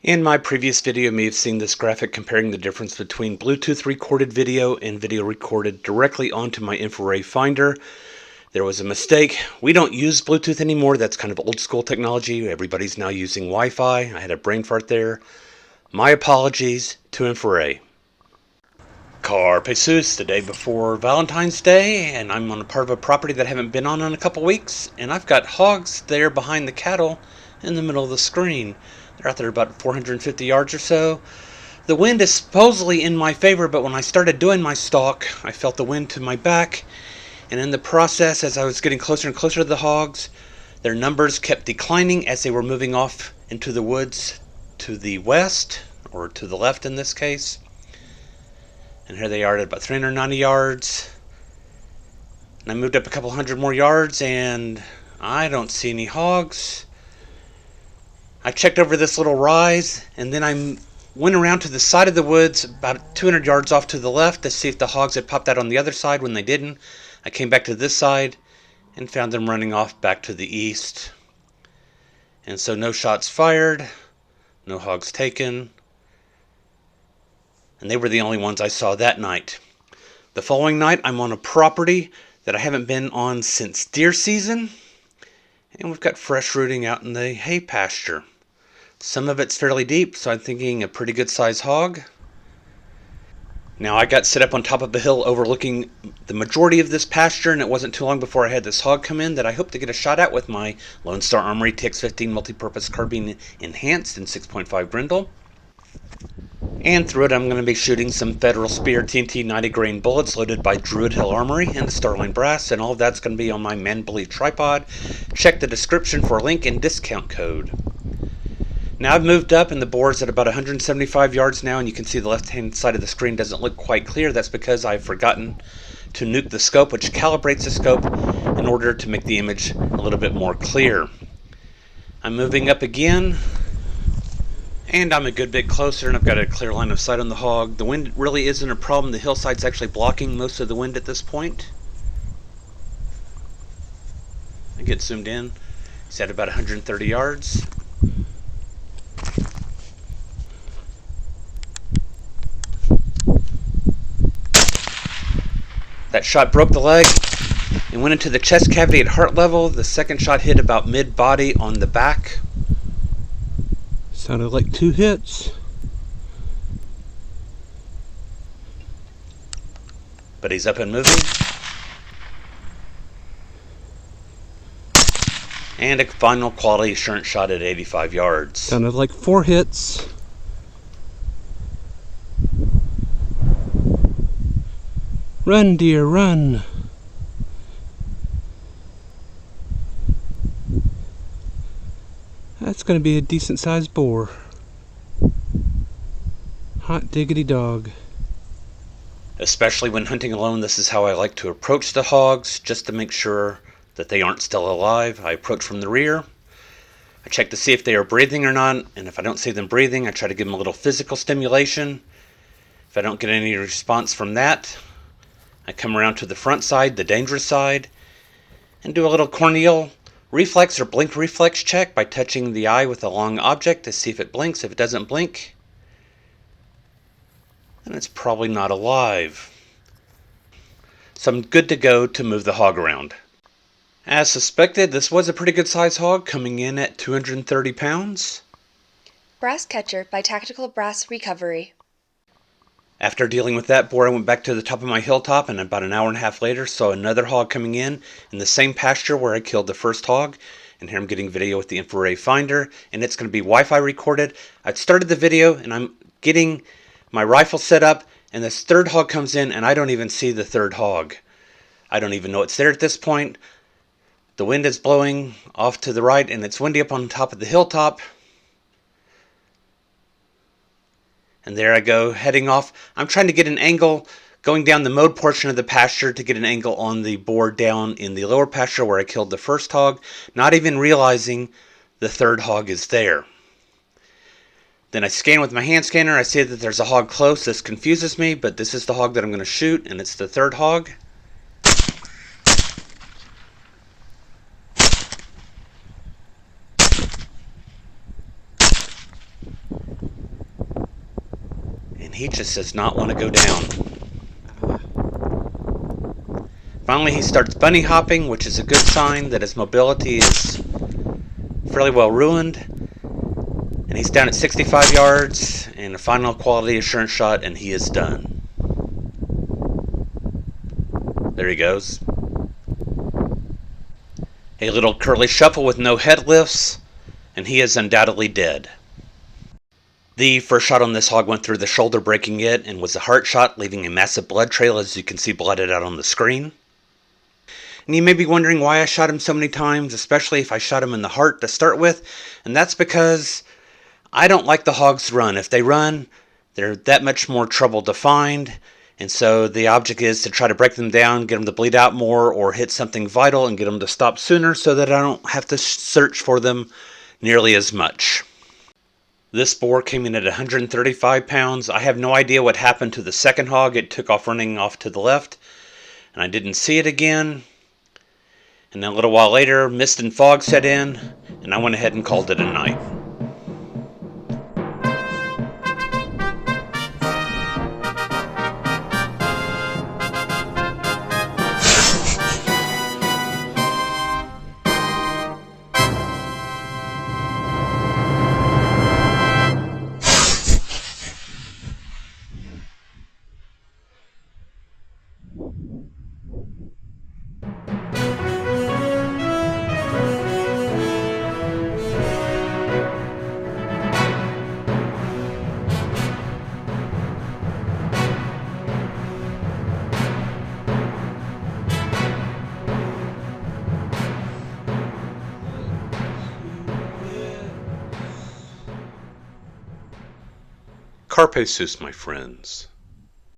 In my previous video, you may have seen this graphic comparing the difference between Bluetooth recorded video and video recorded directly onto my InfiRay Finder. There was a mistake. We don't use Bluetooth anymore. That's kind of old school technology. Everybody's now using Wi-Fi. I had a brain fart there. My apologies to InfiRay. Carpe Jesus, the day before Valentine's Day, and I'm on a part of a property that I haven't been on in a couple weeks, and I've got hogs there behind the cattle in the middle of the screen. They're out there about 450 yards or so. The wind is supposedly in my favor, but when I started doing my stalk, I felt the wind to my back, and in the process, as I was getting closer and closer to the hogs, their numbers kept declining as they were moving off into the woods to the west, or to the left in this case. And here they are at about 390 yards. And I moved up a couple hundred more yards, and I don't see any hogs. I checked over this little rise, and then I went around to the side of the woods about 200 yards off to the left to see if the hogs had popped out on the other side. When they didn't, I came back to this side and found them running off back to the east. And so no shots fired, no hogs taken, and they were the only ones I saw that night. The following night, I'm on a property that I haven't been on since deer season, and we've got fresh rooting out in the hay pasture. Some of it's fairly deep, so I'm thinking a pretty good size hog. Now I got set up on top of a hill overlooking the majority of this pasture, and it wasn't too long before I had this hog come in that I hope to get a shot at with my Lone Star Armory TX15 Multipurpose Carbine Enhanced in 6.5 Grendel. And through it I'm going to be shooting some Federal TNT 90 grain bullets loaded by Druid Hill Armory and the Starline Brass, and all of that's going to be on my man-bully tripod. Check the description for a link and discount code. Now I've moved up, and the boar's at about 175 yards now, and you can see the left-hand side of the screen doesn't look quite clear. That's because I've forgotten to nuke the scope, which calibrates the scope in order to make the image a little bit more clear. I'm moving up again, and I'm a good bit closer, and I've got a clear line of sight on the hog. The wind really isn't a problem. The hillside's actually blocking most of the wind at this point. I get zoomed in. It's at about 130 yards. That shot broke the leg and went into the chest cavity at heart level. The second shot hit about mid-body on the back. Sounded like 2 hits. But he's up and moving. And a final quality assurance shot at 85 yards. Sounded like 4 hits. Run, deer, run. That's going to be a decent sized boar. Hot diggity dog. Especially when hunting alone, this is how I like to approach the hogs, just to make sure that they aren't still alive. I approach from the rear. I check to see if they are breathing or not, and if I don't see them breathing, I try to give them a little physical stimulation. If I don't get any response from that, I come around to the front side, the dangerous side, and do a little corneal reflex or blink reflex check by touching the eye with a long object to see if it blinks. If it doesn't blink, then it's probably not alive. So I'm good to go to move the hog around. As suspected, this was a pretty good size hog, coming in at 230 pounds. Brass Catcher by Tactical Brass Recovery. After dealing with that boar, I went back to the top of my hilltop, and about an hour and a half later saw another hog coming in the same pasture where I killed the first hog. And here I'm getting video with the InfiRay Finder, and it's going to be Wi-Fi recorded. I've started the video, and I'm getting my rifle set up, and this third hog comes in, and I don't even see the third hog. I don't even know it's there at this point. The wind is blowing off to the right, and it's windy up on top of the hilltop. And there I go, heading off. I'm trying to get an angle going down the mowed portion of the pasture to get an angle on the boar down in the lower pasture where I killed the first hog, not even realizing the third hog is there. Then I scan with my hand scanner. I see that there's a hog close. This confuses me, but this is the hog that I'm going to shoot, and it's the third hog. and he just does not want to go down. Finally, he starts bunny hopping, which is a good sign that his mobility is fairly well ruined. And he's down at 65 yards, and a final quality assurance shot, and he is done. There he goes. A little curly shuffle with no head lifts, and he is undoubtedly dead. The first shot on this hog went through the shoulder, breaking it, and was a heart shot, leaving a massive blood trail, as you can see blooded out on the screen. And you may be wondering why I shot him so many times, especially if I shot him in the heart to start with, and that's because I don't like the hogs to run. If they run, they're that much more trouble to find, and so the object is to try to break them down, get them to bleed out more, or hit something vital and get them to stop sooner so that I don't have to search for them nearly as much. This boar came in at 135 pounds. I have no idea what happened to the second hog. It took off running off to the left, and I didn't see it again. And then a little while later, mist and fog set in, and I went ahead and called it a night. Carpe sus, my friends.